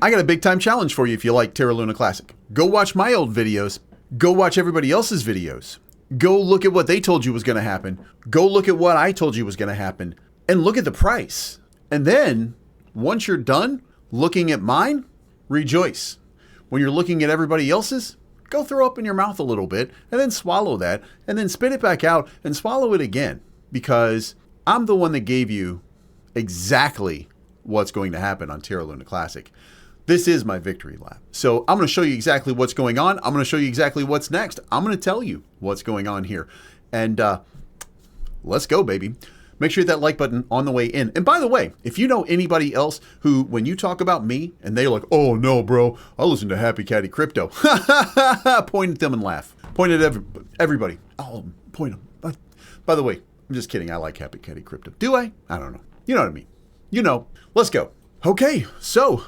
I got a big time challenge for you if you like Terra Luna Classic. Go watch my old videos. Go watch everybody else's videos. Go look at what they told you was going to happen. Go look at what I told you was going to happen. And look at the price. And then, once you're done looking at mine, rejoice. When you're looking at everybody else's, go throw up in your mouth a little bit and then swallow that and then spit it back out and swallow it again. Because I'm the one that gave you exactly what's going to happen on Terra Luna Classic. This is my victory lap. So I'm going to show you exactly what's going on. I'm going to show you exactly what's next. I'm going to tell you what's going on here. And let's go, baby. Make sure you hit that like button on the way in. And by the way, if you know anybody else who, when you talk about me and they're like, oh no, bro, I listen to Happy Caddy Crypto. Point at them and laugh. Point at everybody. Oh, point them. By the way, I'm just kidding. I like Happy Caddy Crypto. Do I? I don't know. You know what I mean. You know. Let's go. Okay, so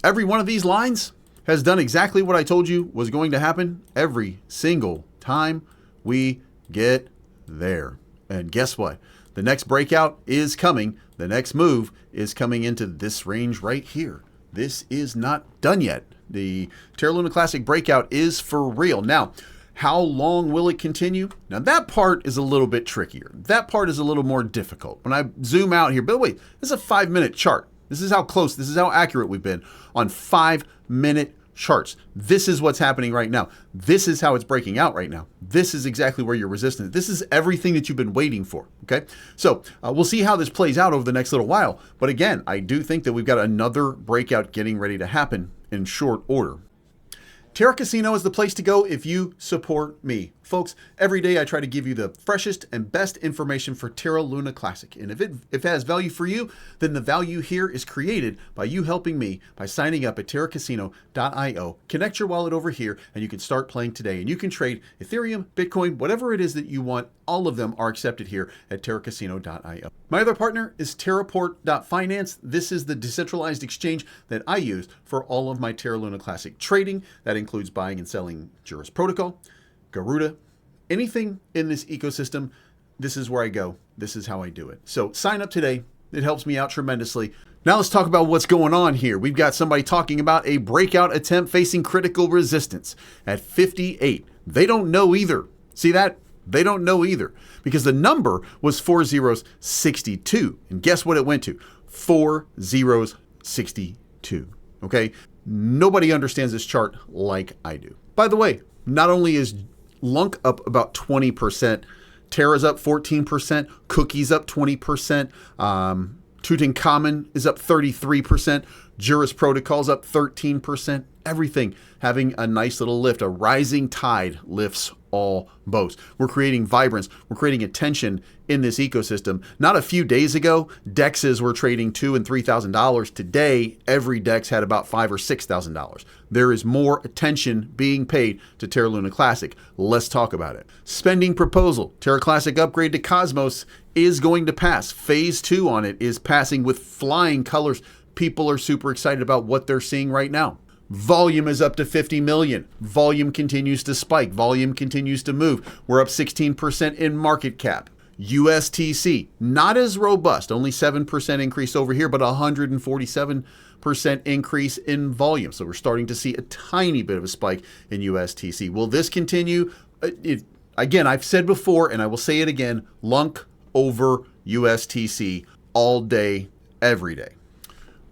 every one of these lines has done exactly what I told you was going to happen every single time we get there. And guess what? The next breakout is coming. The next move is coming into this range right here. This is not done yet. The Terra Luna Classic breakout is for real. Now, how long will it continue? Now that part is a little bit trickier. That part is a little more difficult. When I zoom out here, by the way, this is a 5-minute chart. This is how close, this is how accurate we've been on 5-minute charts. This is what's happening right now. This is how it's breaking out right now. This is exactly where your resistance. This is everything that you've been waiting for, okay? So we'll see how this plays out over the next little while. But again, I do think that we've got another breakout getting ready to happen in short order. Terra Casino is the place to go if you support me. Folks, every day I try to give you the freshest and best information for Terra Luna Classic. And if it has value for you, then the value here is created by you helping me by signing up at terracasino.io. Connect your wallet over here and you can start playing today. And you can trade Ethereum, Bitcoin, whatever it is that you want. All of them are accepted here at terracasino.io. My other partner is Terraport.finance. This is the decentralized exchange that I use for all of my Terra Luna Classic trading. That includes buying and selling Juris Protocol, Garuda, anything in this ecosystem. This is where I go. This is how I do it. So sign up today. It helps me out tremendously. Now let's talk about what's going on here. We've got somebody talking about a breakout attempt facing critical resistance at 58. They don't know either. See that? They don't know either because the number was 4062. And guess what it went to? 4062. Okay? Nobody understands this chart like I do. By the way, not only is Lunk up about 20%, Terra's up 14%, Cookie's up 20%, Tutankhamun is up 33%, Juris Protocol's up 13%, everything having a nice little lift. A rising tide lifts all boats. We're creating vibrance. We're creating attention in this ecosystem. Not a few days ago, DEXs were trading $2,000 and $3,000. Today, every DEX had about $5,000 or $6,000. There is more attention being paid to Terra Luna Classic. Let's talk about it. Spending proposal. Terra Classic upgrade to Cosmos is going to pass. Phase 2 on it is passing with flying colors. People are super excited about what they're seeing right now. Volume is up to 50 million. Volume continues to spike. Volume continues to move. We're up 16% in market cap. USTC, not as robust, only 7% increase over here, but 147% increase in volume. So we're starting to see a tiny bit of a spike in USTC. Will this continue? Again, I've said before, and I will say it again, Lunk over USTC all day, every day.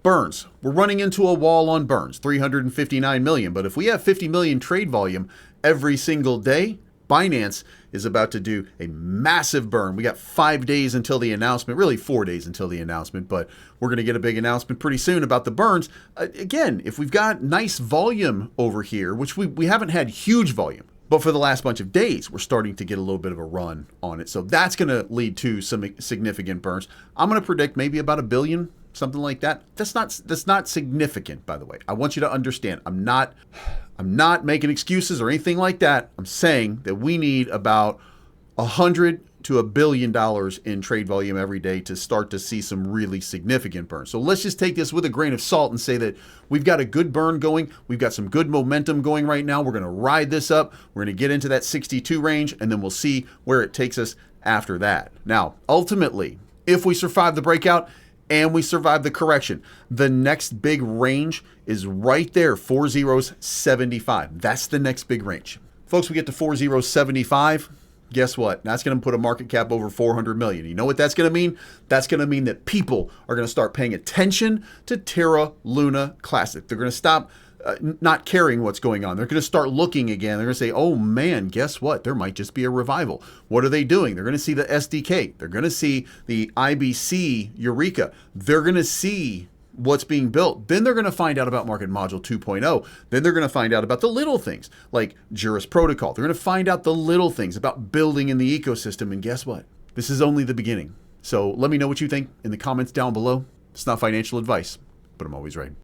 Burns, we're running into a wall on Burns, 359 million. But if we have 50 million trade volume every single day, Binance is about to do a massive burn. We got 5 days until the announcement, really 4 days until the announcement, but we're going to get a big announcement pretty soon about the burns. Again, if we've got nice volume over here, which we haven't had huge volume, but for the last bunch of days, we're starting to get a little bit of a run on it. So that's going to lead to some significant burns. I'm going to predict maybe about $1 billion, something like that. That's not significant, by the way. I want you to understand. I'm not making excuses or anything like that. I'm saying that we need about $100 to $1 billion in trade volume every day to start to see some really significant burns. So let's just take this with a grain of salt and say that we've got a good burn going. We've got some good momentum going right now. We're going to ride this up. We're going to get into that 62 range, and then we'll see where it takes us after that. Now, ultimately, if we survive the breakout, and we survived the correction. The next big range is right there, 4075. That's the next big range. Folks, we get to 4075. Guess what? That's going to put a market cap over 400 million. You know what that's going to mean? That's going to mean that people are going to start paying attention to Terra Luna Classic. They're going to stop not caring what's going on. They're going to start looking again. They're going to say, oh man, guess what? There might just be a revival. What are they doing? They're going to see the SDK. They're going to see the IBC Eureka. They're going to see what's being built. Then they're going to find out about Market Module 2.0. Then they're going to find out about the little things like Juris Protocol. They're going to find out the little things about building in the ecosystem. And guess what? This is only the beginning. So let me know what you think in the comments down below. It's not financial advice, but I'm always right.